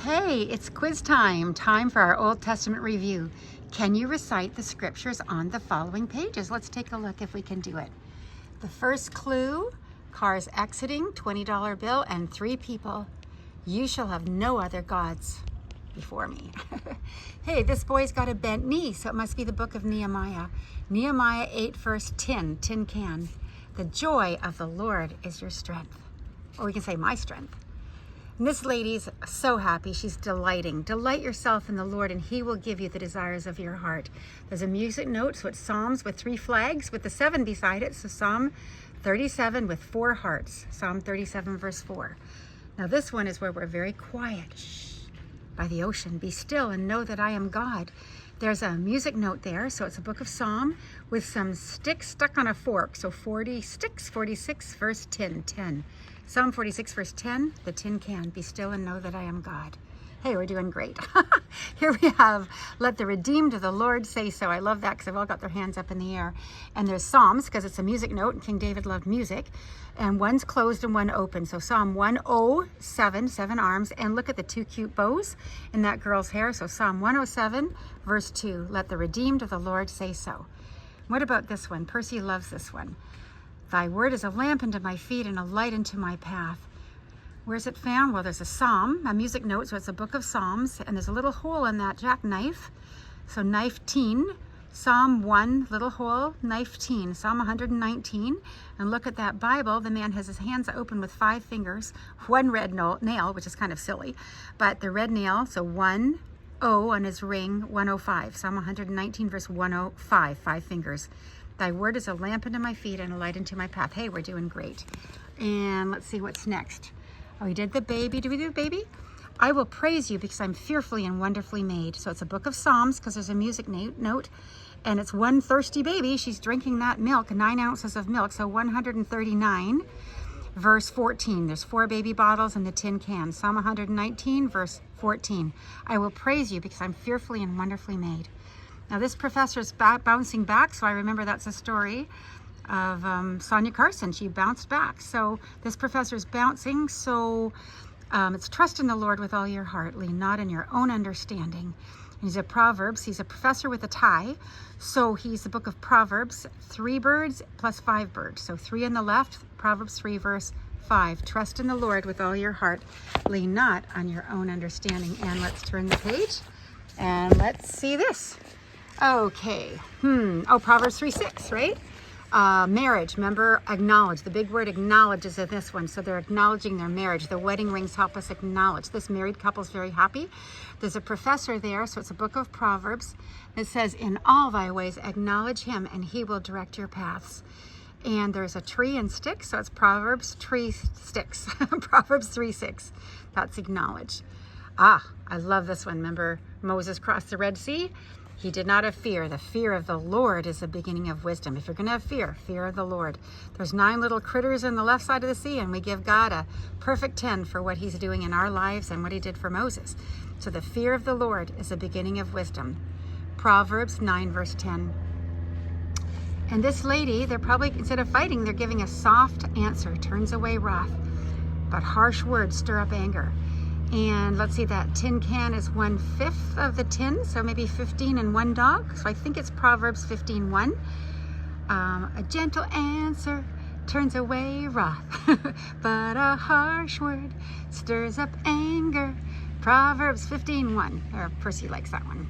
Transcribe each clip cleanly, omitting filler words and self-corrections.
Hey, it's quiz time. Time for our Old Testament review. Can you recite the scriptures on the following pages? Let's take a look if we can do it. The first clue, cars exiting, $20 bill, and 3 people. You shall have no other gods before me. Hey, this boy's got a bent knee, so it must be the book of Nehemiah. Nehemiah 8 verse 10, tin can. The joy of the Lord is your strength. Or we can say my strength. And this lady's so happy. She's delighting. Delight yourself in the Lord, and He will give you the desires of your heart. There's a music note, so it's Psalms with 3 flags with the 7 beside it. So Psalm 37 with 4 hearts. Psalm 37 verse 4. Now this one is where we're very quiet. Shh. By the ocean, be still and know that I am God. There's a music note there, so it's a book of Psalm with some sticks stuck on a fork. So 40 sticks, 46 verse 10. Psalm 46 verse 10, the tin can, be still and know that I am God. Hey, we're doing great. Here we have, let the redeemed of the Lord say so. I love that because they've all got their hands up in the air. And there's Psalms because it's a music note and King David loved music. And one's closed and one open. So Psalm 107, 7 arms. And look at the 2 cute bows in that girl's hair. So Psalm 107 verse 2, let the redeemed of the Lord say so. What about this one? Percy loves this one. Thy word is a lamp unto my feet and a light unto my path. Where's it found? Well, there's a psalm, a music note, so it's a book of Psalms, and there's a little hole in that jackknife. So knife teen, Psalm 1, little hole, knife teen, Psalm 119. And look at that Bible. The man has his hands open with 5 fingers, 1 red nail, which is kind of silly, but the red nail, so 1 O on his ring, 105. Psalm 119 verse 105, 5 fingers. Thy word is a lamp unto my feet and a light unto my path. Hey, we're doing great. And let's see what's next. Oh, we did the baby. Do we do the baby? I will praise you because I'm fearfully and wonderfully made. So it's a book of Psalms because there's a music note. And it's one thirsty baby. She's drinking that milk, 9 ounces of milk. So 139 verse 14. There's 4 baby bottles in the tin can. Psalm 119 verse 14. I will praise you because I'm fearfully and wonderfully made. Now this professor's bouncing back, so I remember that's a story of Sonia Carson. She bounced back. So this professor's bouncing, so it's trust in the Lord with all your heart, lean not in your own understanding. And he's a Proverbs, he's a professor with a tie, so he's the book of Proverbs, 3 birds plus 5 birds. So 3 on the left, Proverbs 3 verse 5. Trust in the Lord with all your heart, lean not on your own understanding. And let's turn the page and let's see this. Okay, oh, Proverbs 3:6, right? Marriage, remember, acknowledge. The big word acknowledge is in this one. So they're acknowledging their marriage. The wedding rings help us acknowledge. This married couple's very happy. There's a professor there, so it's a book of Proverbs that says, in all thy ways acknowledge him and he will direct your paths. And there's a tree and sticks, so it's Proverbs, tree, sticks. Proverbs 3:6, that's acknowledge. Ah, I love this one. Remember, Moses crossed the Red Sea? He did not have fear. The fear of the Lord is the beginning of wisdom. If you're going to have fear, fear of the Lord. There's 9 little critters on the left side of the sea, and we give God a perfect 10 for what he's doing in our lives and what he did for Moses. So the fear of the Lord is the beginning of wisdom. Proverbs 9 verse 10. And this lady, they're probably, instead of fighting, they're giving a soft answer, turns away wrath. But harsh words stir up anger. And let's see, that tin can is 1/5 of the tin, so maybe 15 and 1 dog. So I think it's Proverbs 15:1. A gentle answer turns away wrath, but a harsh word stirs up anger. Proverbs 15:1. Percy likes that one.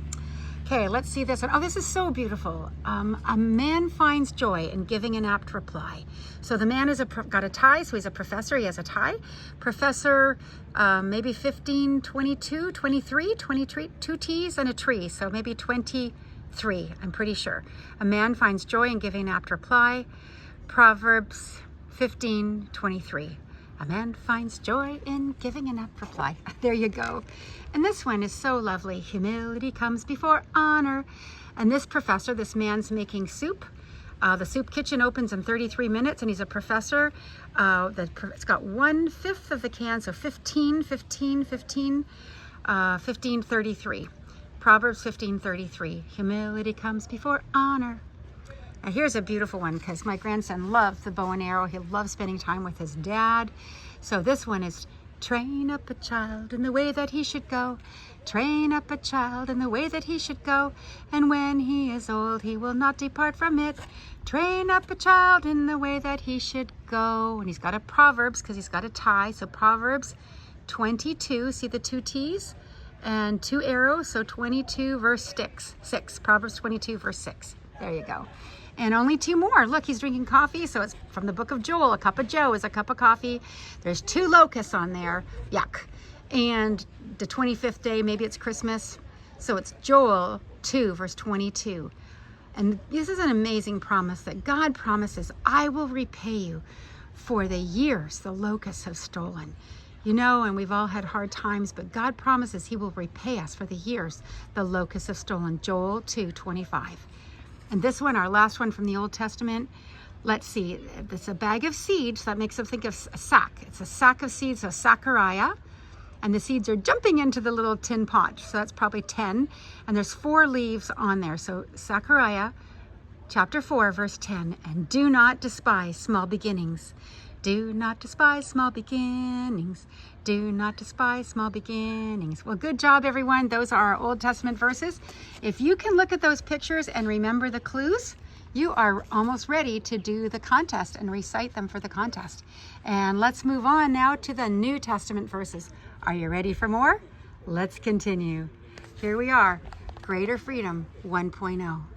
Okay, let's see this one. Oh, this is so beautiful. A man finds joy in giving an apt reply. So the man is got a tie, so he's a professor. He has a tie. Professor, maybe 15, 22, 23, 2 T's and a tree. So maybe 23, I'm pretty sure. A man finds joy in giving an apt reply. Proverbs 15:23. A man finds joy in giving an apt reply. There you go. And this one is so lovely. Humility comes before honor. And this professor, this man's making soup. The soup kitchen opens in 33 minutes, and he's a professor. It's got 1/5 of the can, so 15:33. Proverbs 15:33. Humility comes before honor. Now here's a beautiful one because my grandson loves the bow and arrow. He loves spending time with his dad. So this one is Train up a child in the way that he should go. Train up a child in the way that he should go. And when he is old, he will not depart from it. Train up a child in the way that he should go. And he's got a Proverbs because he's got a tie. So Proverbs 22, see the 2 T's? And 2 arrows, so 22 verse 6. Proverbs 22 verse 6. There you go. And only 2 more. Look, he's drinking coffee, so it's from the book of Joel. A cup of Joe is a cup of coffee. There's 2 locusts on there. Yuck. And the 25th day, maybe it's Christmas. So it's Joel 2 verse 22. And this is an amazing promise that God promises, I will repay you for the years the locusts have stolen. You know, and we've all had hard times, but God promises he will repay us for the years the locusts have stolen. Joel 2:25. And this one, our last one from the Old Testament, let's see, it's a bag of seeds. So that makes us think of a sack. It's a sack of seeds of Zachariah. And the seeds are jumping into the little tin pot. So that's probably 10. And there's 4 leaves on there. So Zachariah chapter 4, verse 10. And do not despise small beginnings. Do not despise small beginnings. Do not despise small beginnings. Well, good job, everyone. Those are our Old Testament verses. If you can look at those pictures and remember the clues, you are almost ready to do the contest and recite them for the contest. And let's move on now to the New Testament verses. Are you ready for more? Let's continue. Here we are, Greater Freedom 1.0.